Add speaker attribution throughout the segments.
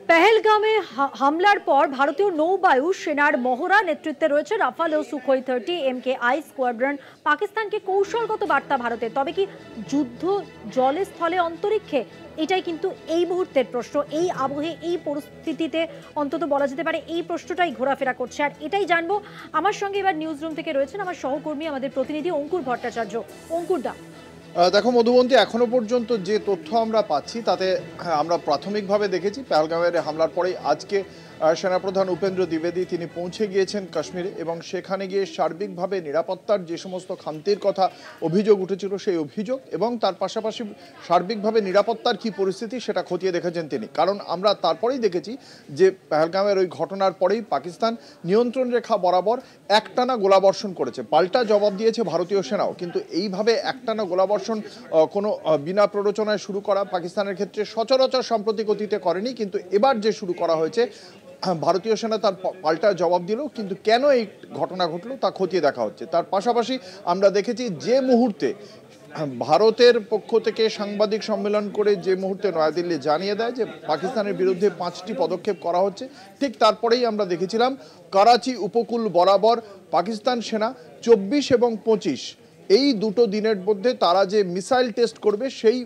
Speaker 1: পেহেলগামে হামলার পর ভারতীয় নৌবায়ু সেনার মহড়া নেতৃত্বে রয়েছে রাফাল ও সুখোই 30 MKI স্কোয়াড্রন। পাকিস্তানকে কৌশলগত বার্তা ভারতের, তবে কি যুদ্ধ জলে স্থলে অন্তরিক্ষে? এটাই কিন্তু এই মুহূর্তের প্রশ্ন। এই আবহে এই পরিস্থিতিতে অন্তত বলা যেতে পারে এই প্রশ্নটাই ঘোরাফেরা করছে, আর এটাই জানবো। আমার সঙ্গে এবার নিউজ রুম থেকে রয়েছেন আমার সহকর্মী, আমাদের প্রতিনিধি অঙ্কুর ভট্টাচার্য। অঙ্কুর দা,
Speaker 2: দেখো মধুবন্তী, এখনো পর্যন্ত যে তথ্য আমরা পাচ্ছি তাতে আমরা প্রাথমিকভাবে দেখেছি পেহেলগামের হামলার পরেই আজকে সেনাপ্রধান উপেন্দ্র দ্বিবেদী তিনি পৌঁছে গিয়েছেন কাশ্মীরে এবং সেখানে গিয়ে সার্বিকভাবে নিরাপত্তার যে সমস্ত খামতির কথা অভিযোগ উঠেছিল সেই অভিযোগ এবং তার পাশাপাশি সার্বিকভাবে নিরাপত্তার কি পরিস্থিতি সেটা খতিয়ে দেখেছেন তিনি। কারণ আমরা তারপরেই দেখেছি যে পেহেলগামের ওই ঘটনার পরেই পাকিস্তান নিয়ন্ত্রণ রেখা বরাবর একটানা গোলাবর্ষণ করেছে, পাল্টা জবাব দিয়েছে ভারতীয় সেনাও। কিন্তু এইভাবে একটানা গোলাবর্ষণ কোনো বিনা প্ররোচনায় শুরু করা পাকিস্তানের ক্ষেত্রে সচরাচর সাম্প্রতিক অতীতে করেনি, কিন্তু এবার যে শুরু করা হয়েছে ভারতীয় সেনা তার পাল্টা জবাব দিল। কিন্তু কেন এই ঘটনা ঘটলো তা খতিয়ে দেখা হচ্ছে। তার পাশাপাশি আমরা দেখেছি যে মুহূর্তে ভারতের পক্ষ থেকে সাংবাদিক সম্মেলন করে যে মুহূর্তে নয়াদিল্লি জানিয়ে দেয় যে পাকিস্তানের বিরুদ্ধে 5টি পদক্ষেপ করা হচ্ছে, ঠিক তারপরেই আমরা দেখেছিলাম করাচি উপকূল বরাবর পাকিস্তান সেনা 24 এবং 25 এই দুটো দিনের মধ্যে তারা যে মিসাইল টেস্ট করবে সেই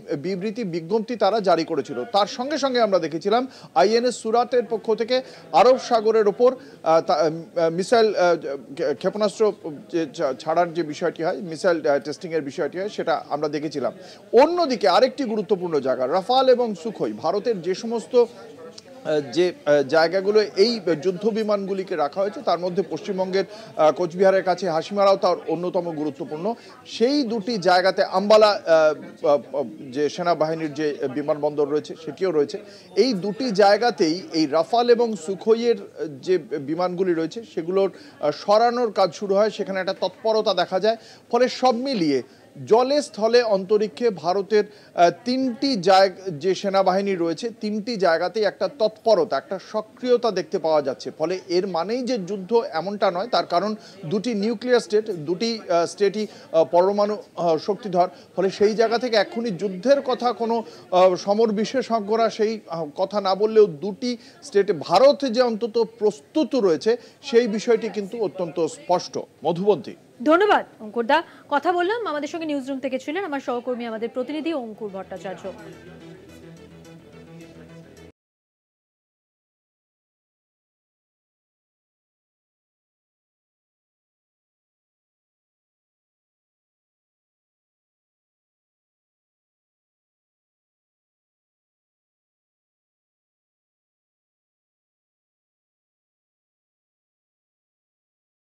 Speaker 2: বিজ্ঞপ্তি তারা জারি করেছিল। তার সঙ্গে সঙ্গে আমরা দেখেছিলাম INS সুরাতের পক্ষ থেকে আরব সাগরের ওপর মিসাইল ক্ষেপণাস্ত্র ছাড়ার যে বিষয়টি হয়, মিসাইল টেস্টিংয়ের বিষয়টি হয়, সেটা আমরা দেখেছিলাম। অন্যদিকে আরেকটি গুরুত্বপূর্ণ জায়গা রাফাল এবং সুখোই, ভারতের যে সমস্ত যে জায়গাগুলো এই যুদ্ধ বিমানগুলিকে রাখা হয়েছে তার মধ্যে পশ্চিমবঙ্গের কোচবিহারের কাছে হাসিমারাও তার অন্যতম গুরুত্বপূর্ণ। সেই দুটি জায়গাতে আম্বালা যে সেনাবাহিনীর যে বিমানবন্দর রয়েছে সেটিও রয়েছে। এই দুটি জায়গাতেই এই রাফাল এবং সুখোইয়ের যে বিমানগুলি রয়েছে সেগুলোর সরানোর কাজ শুরু হয়, সেখানে একটা তৎপরতা দেখা যায়। ফলে সব মিলিয়ে জলে স্থলে অন্তরিক্ষে ভারতের 3টি যে সেনাবাহিনী রয়েছে 3টি জায়গাতেই একটা তৎপরতা, একটা সক্রিয়তা দেখতে পাওয়া যাচ্ছে। ফলে এর মানেই যে যুদ্ধ এমনটা নয়, তার কারণ দুটি নিউক্লিয়ার স্টেট, দুটি স্টেটই পরমাণু শক্তিধর। ফলে সেই জায়গা থেকে এক্ষুনি যুদ্ধের কথা কোনো সমর বিশেষজ্ঞরা সেই কথা না বললেও দুটি স্টেটে ভারত যে অন্তত প্রস্তুত রয়েছে সেই বিষয়টি কিন্তু অত্যন্ত স্পষ্ট। মধুবন্তী,
Speaker 1: ধন্যবাদ অঙ্কুর দা। কথা বললাম, আমাদের সঙ্গে নিউজ রুম থেকে ছিলেন আমার সহকর্মী, আমাদের প্রতিনিধি অঙ্কুর ভট্টাচার্য।